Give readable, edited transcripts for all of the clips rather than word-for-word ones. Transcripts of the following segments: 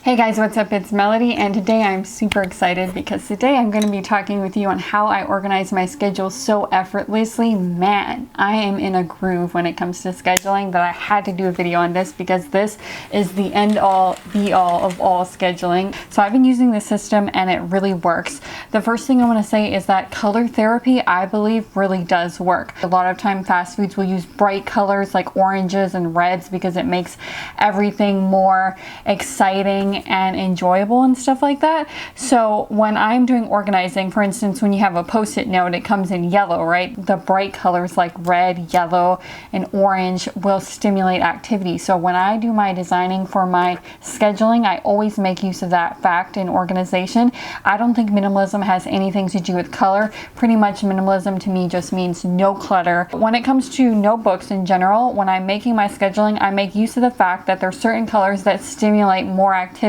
Hey guys, what's up? It's Melody, and today I'm super excited because today I'm going to be talking with you on how I organize my schedule so effortlessly. Man, I am in a groove when it comes to scheduling that I had to do a video on this because this is the end all be all of all scheduling. So I've been using this system and it really works. The first thing I want to say is that color therapy, I believe, really does work. A lot of time fast foods will use bright colors like oranges and reds because it makes everything more exciting and enjoyable and stuff like that. So when I'm doing organizing, for instance, when you have a post-it note, it comes in yellow, right? The bright colors like red, yellow, and orange will stimulate activity. So when I do my designing for my scheduling, I always make use of that fact in organization. I don't think minimalism has anything to do with color. Pretty much minimalism to me just means no clutter. When it comes to notebooks in general, when I'm making my scheduling, I make use of the fact that there's certain colors that stimulate more activity,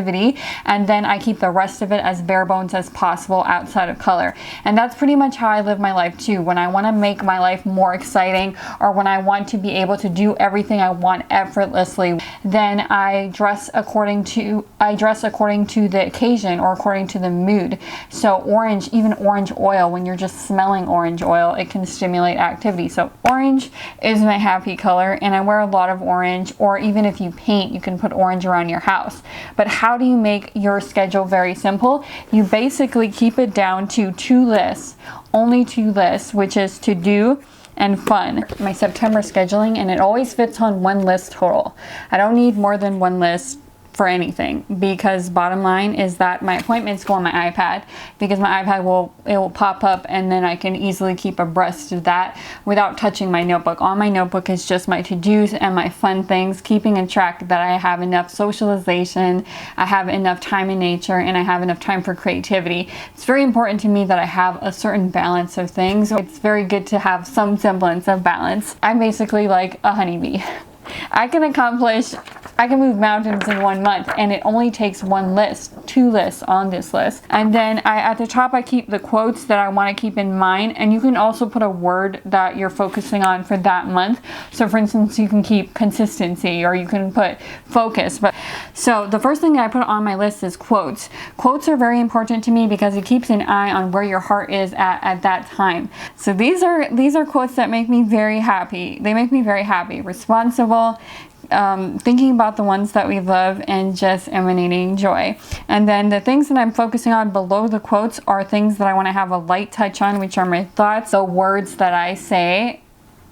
and then I keep the rest of it as bare bones as possible outside of color. And that's pretty much how I live my life too. When I want to make my life more exciting, or when I want to be able to do everything I want effortlessly, then I dress according to the occasion or according to the mood. So orange, even orange oil, when you're just smelling orange oil, it can stimulate activity. So orange is my happy color, and I wear a lot of orange. Or even if you paint, you can put orange around your house. But how do you make your schedule very simple? You basically keep it down to two lists, only two lists, which is to do and fun. My September scheduling, and it always fits on one list total. I don't need more than one list for anything, because bottom line is that my appointments go on my iPad, because my iPad will pop up and then I can easily keep abreast of that without touching my notebook. On my notebook is just my to-dos and my fun things, keeping in track that I have enough socialization, I have enough time in nature, and I have enough time for creativity. It's very important to me that I have a certain balance of things. It's very good to have some semblance of balance. I'm basically like a honeybee. I can move mountains in 1 month, and it only takes one list, two lists on this list. And then at the top, I keep the quotes that I want to keep in mind, and you can also put a word that you're focusing on for that month. So for instance, you can keep consistency, or you can put focus. So the first thing that I put on my list is quotes. Quotes are very important to me because it keeps an eye on where your heart is at that time. So these are quotes that make me very happy. They make me very happy. Responsible, thinking about the ones that we love, and just emanating joy. And then the things that I'm focusing on below the quotes are things that I want to have a light touch on, which are my thoughts, the words that I say,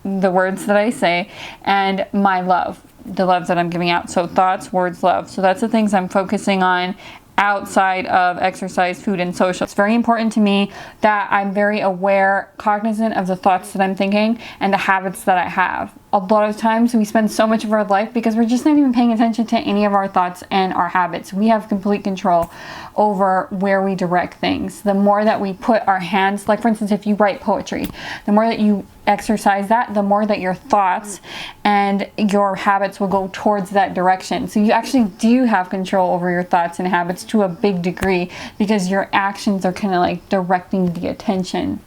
and my love, the love that I'm giving out. So thoughts, words, love. So that's the things I'm focusing on outside of exercise, food, and social. It's very important to me that I'm very aware, cognizant of the thoughts that I'm thinking and the habits that I have. A lot of times we spend so much of our life because we're just not even paying attention to any of our thoughts and our habits. We have complete control over where we direct things. The more that we put our hands, like for instance, if you write poetry, the more that you exercise that, the more that your thoughts and your habits will go towards that direction. So you actually do have control over your thoughts and habits to a big degree, because your actions are kind of like directing the attention.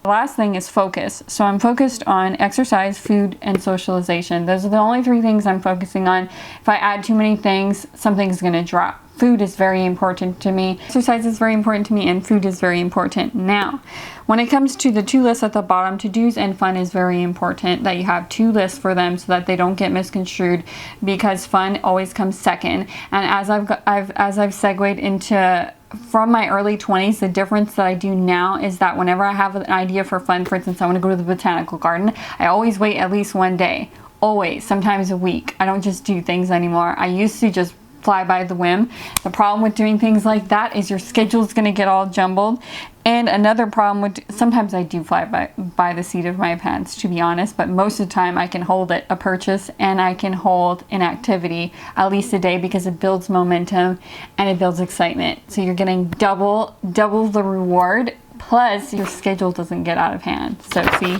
The last thing is focus. So I'm focused on exercise, food, and socialization. Those are the only three things I'm focusing on. If I add too many things, something's going to drop. Food is very important to me. Exercise is very important to me, and food is very important. Now, when it comes to the two lists at the bottom, to-dos and fun is very important that you have two lists for them so that they don't get misconstrued, because fun always comes second. And as I've segued into from my early 20s, the difference that I do now is that whenever I have an idea for fun, for instance, I want to go to the botanical garden, I always wait at least one day. Always, sometimes a week. I don't just do things anymore. I used to just fly by the whim. The problem with doing things like that is your schedule's going to get all jumbled. And another problem with, sometimes I do fly by the seat of my pants, to be honest, but most of the time I can hold a purchase and I can hold an activity at least a day, because it builds momentum and it builds excitement. So you're getting double the reward, plus your schedule doesn't get out of hand. So see,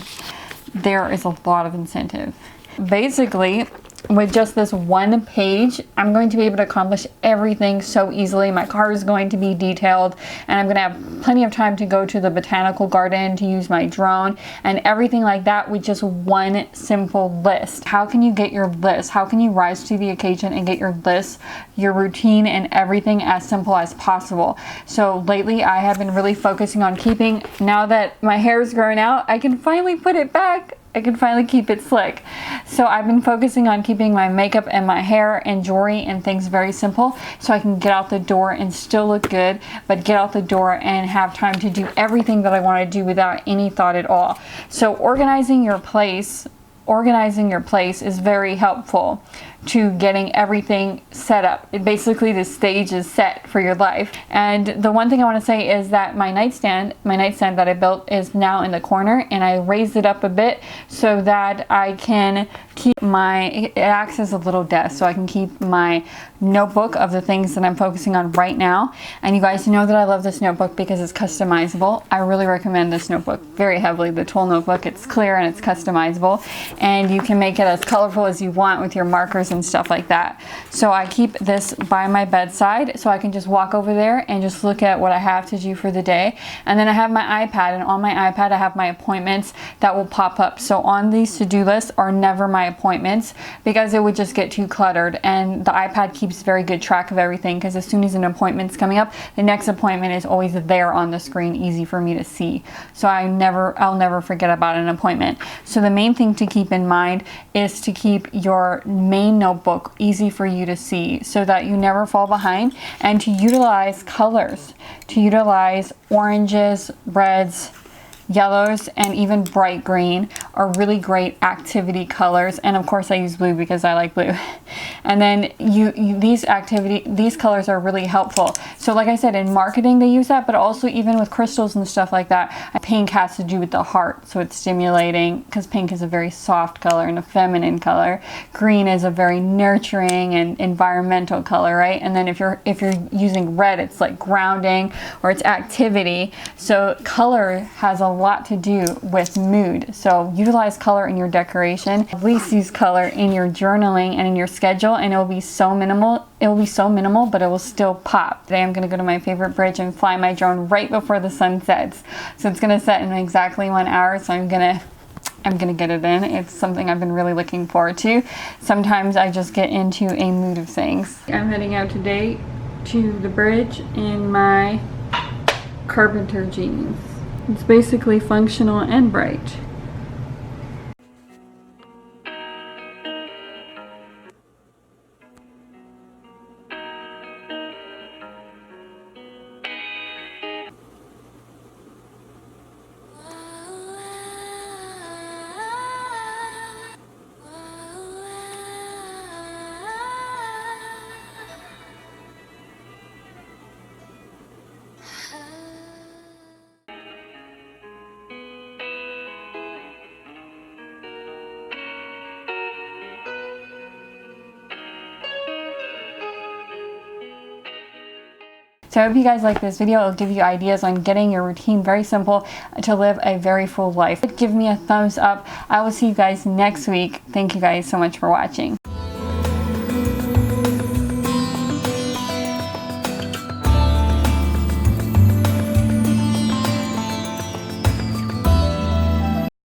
there is a lot of incentive. Basically, with just this one page, I'm going to be able to accomplish everything so easily. My car is going to be detailed, and I'm going to have plenty of time to go to the botanical garden, to use my drone, and everything like that with just one simple list. How can you get your list? How can you rise to the occasion and get your list, your routine, and everything as simple as possible? So lately, I have been really focusing on keeping, now that my hair is growing out, I can finally put it back. I can finally keep it slick. So I've been focusing on keeping my makeup and my hair and jewelry and things very simple, so I can get out the door and still look good, but get out the door and have time to do everything that I want to do without any thought at all. So organizing your place is very helpful to getting everything set up. Basically, the stage is set for your life. And the one thing I want to say is that my nightstand that I built is now in the corner, and I raised it up a bit so that I can keep it acts as a little desk, so I can keep my notebook of the things that I'm focusing on right now. And you guys know that I love this notebook because it's customizable. I really recommend this notebook very heavily, the Tool notebook. It's clear and it's customizable, and you can make it as colorful as you want with your markers and stuff like that. So I keep this by my bedside so I can just walk over there and just look at what I have to do for the day. And then I have my iPad, and on my iPad I have my appointments that will pop up. So on these to-do lists are never my appointments, because it would just get too cluttered, and the iPad keeps very good track of everything, because as soon as an appointment's coming up, the next appointment is always there on the screen, easy for me to see. So I'll never forget about an appointment. So the main thing to keep in mind is to keep your main notebook easy for you to see, so that you never fall behind, and to utilize colors, to utilize oranges, reds, yellows, and even bright green are really great activity colors. And of course I use blue because I like blue. And then these colors are really helpful. So like I said, in marketing they use that, but also even with crystals and stuff like that. Pink has to do with the heart, so it's stimulating, because pink is a very soft color and a feminine color. Green is a very nurturing and environmental color, right? And then if you're using red, it's like grounding, or it's activity. So color has a lot to do with mood. So utilize color in your decoration. At least use color in your journaling and in your schedule, and it'll be so minimal, but it will still pop. Today I'm going to go to my favorite bridge and fly my drone right before the sun sets. So it's going to set in exactly 1 hour, so I'm gonna get it in. It's something I've been really looking forward to. Sometimes I just get into a mood of things. I'm heading out today to the bridge in my carpenter jeans. It's basically functional and bright. So I hope you guys like this video. It'll give you ideas on getting your routine very simple to live a very full life. Give me a thumbs up. I will see you guys next week. Thank you guys so much for watching.